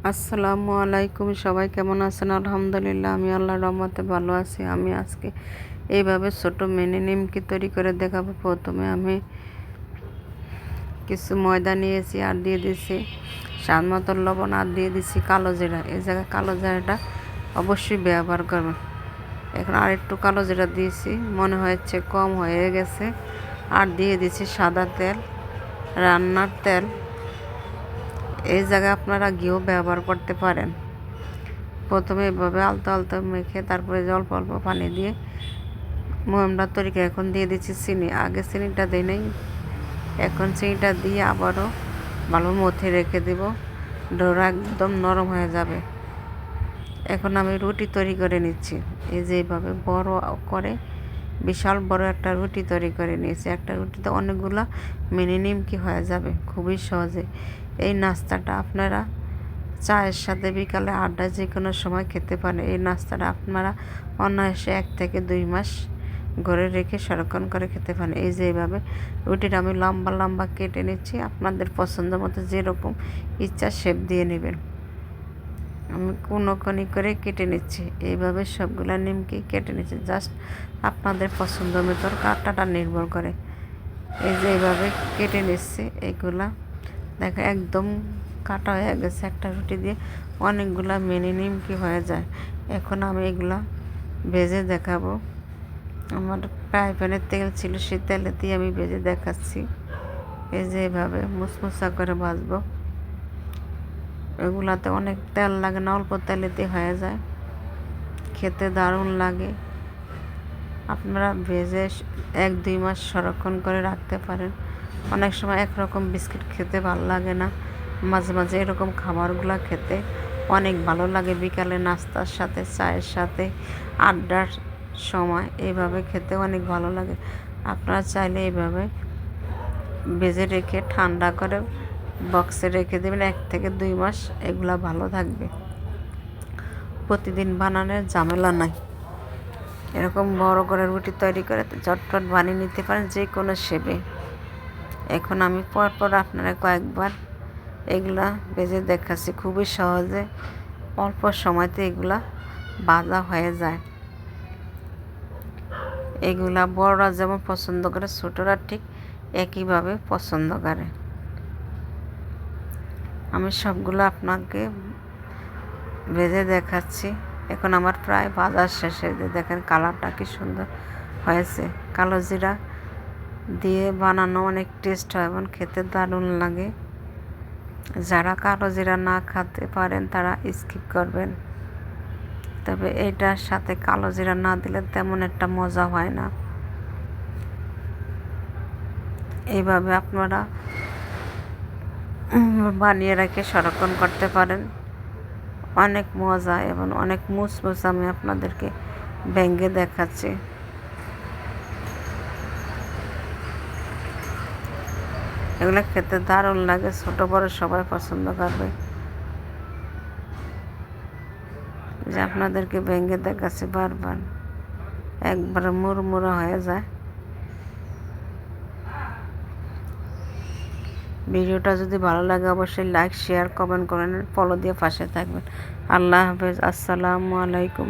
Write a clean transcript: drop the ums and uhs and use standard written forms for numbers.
আসসালামু আলাইকুম। সবাই কেমন আছেন? আলহামদুলিল্লাহ, আমি আল্লাহর রহমতে ভালো আছি। আমি আজকে এইভাবে ছোট মিনি নিমকি তৈরি করে দেখাবো। প্রথমে আমি কিছু ময়দা নিয়েছি আর দিয়ে দিছি স্বাদ মতো লবণ আর দিয়ে দিছি কালো জিরা। এই জায়গায় কালো জিরাটা অবশ্যই ব্যবহার করবেন। এখন আর একটু কালো জিরা দিয়েছি, মনে হয়েছে কম হয়ে গেছে। আর দিয়ে দিছি সাদা তেল, রান্নার তেল। এই জায়গায় আপনারা ঘিও ব্যবহার করতে পারেন। প্রথমে এভাবে আলতো আলতো মেখে তারপরে অল্প অল্প পানি দিয়ে ময়মটা তৈরিকে এখন দিয়ে দিচ্ছি চিনি। আগে চিনিটা দিই নাই, এখন চিনিটা দিয়ে আবারও ভালো মথে রেখে দেব। ডোরা একদম নরম হয়ে যাবে। এখন আমি রুটি তৈরি করে নিচ্ছি। এই যে এইভাবে বড় করে বিশাল বড় একটা রুটি তৈরি করে নিয়েছি। একটা রুটিতে অনেকগুলো মিনি নিমকি হয়ে যাবে খুবই সহজে। এই নাস্তাটা আপনারা চায়ের সাথে বিকালে আড্ডায় যে কোনো সময় খেতে পারেন। এই নাস্তাটা আপনারা অনায়াসে 1 থেকে 2 মাস ঘরে রেখে সংরক্ষণ করে খেতে পারেন। এই যে এইভাবে রুটিটা আমি লম্বা লম্বা কেটে নিচ্ছি। আপনাদের পছন্দ মতো যেরকম ইচ্ছা শেপ দিয়ে নেবেন। আমি কোনি করে কেটে নিচ্ছি। এইভাবে সবগুলা নিমকি কেটে নিচ্ছি। জাস্ট আপনাদের পছন্দ মতো কাটাটা নির্ভর করে। এই যে এইভাবে কেটে নিচ্ছি। এইগুলা দেখো একদম কাটা হয়ে গেছে। একটা রুটি দিয়ে অনেকগুলা মিনি নিমকি হয়ে যায়। এখন আমি এগুলা ভেজে দেখাবো। আমার ফ্রাই প্যানের তেল ছিল, সেই তেলে দিয়ে আমি ভেজে দেখাচ্ছি। এই যে এইভাবে মুচমুচা করে ভাজবো। এগুলাতে অনেক তেল লাগে না, অল্প তেলেতে হয়ে যায়, খেতে দারুণ লাগে। আপনারা ভেজে 1-2 মাস সংরক্ষণ করে রাখতে পারেন। অনেক সময় একরকম বিস্কিট খেতে ভালো লাগে না, মাঝে মাঝে এরকম খাবারগুলো খেতে অনেক ভালো লাগে। বিকালে নাস্তার সাথে, চায়ের সাথে, আড্ডার সময় এইভাবে খেতে অনেক ভালো লাগে। আপনারা চাইলে এইভাবে ভেজে রেখে ঠান্ডা করে বক্সে রেখে দেবেন। 1 থেকে 2 মাস এগুলা ভালো থাকবে। প্রতিদিন বানানোর ঝামেলা নাই। এরকম বড় করে রুটি তৈরি করে ঝটপট বানিয়ে নিতে পারেন যে কোনো শেপে। এখন আমি পরপর আপনারা কয়েকবার এগুলা ভেজে দেখাচ্ছি। খুবই সহজে অল্প সময়তে এগুলা ভাজা হয়ে যায়। এগুলা বড়রা যেমন পছন্দ করে, ছোটরা ঠিক একইভাবে পছন্দ করে। আমি সবগুলো আপনাকে ভেজে দেখাচ্ছি। এখন আমার প্রায় ভাজা শেষে। দেখেন কালারটা কি সুন্দর হয়েছে। কালো জিরা দিয়ে বানানো অনেক টেস্ট হয় এবং খেতে দারুণ লাগে। যারা কালো জিরা না খেতে পারেন তারা স্কিপ করবেন। তবে এটার সাথে কালো জিরা না দিলে তেমন একটা মজা হয় না। এইভাবে আপনারা বানিয়ে রেখে সংরক্ষণ করতে পারেন। অনেক মজা এবং অনেক মুচমুচ। আমি আপনাদেরকে ভেঙে দেখাচ্ছি। এগুলো খেতে দারুণ লাগে, ছোট বড় সবাই পছন্দ করবে। যে আপনাদেরকে ভেঙে দেখাচ্ছি বারবার, একবারে মুড়মুড়ো হয়ে যায়। ভিডিওটা যদি ভালো লাগে অবশ্যই লাইক, শেয়ার, কমেন্ট করেন, ফলো দিয়ে পাশে থাকবেন। আল্লাহ হাফেজ। আসসালামু আলাইকুম।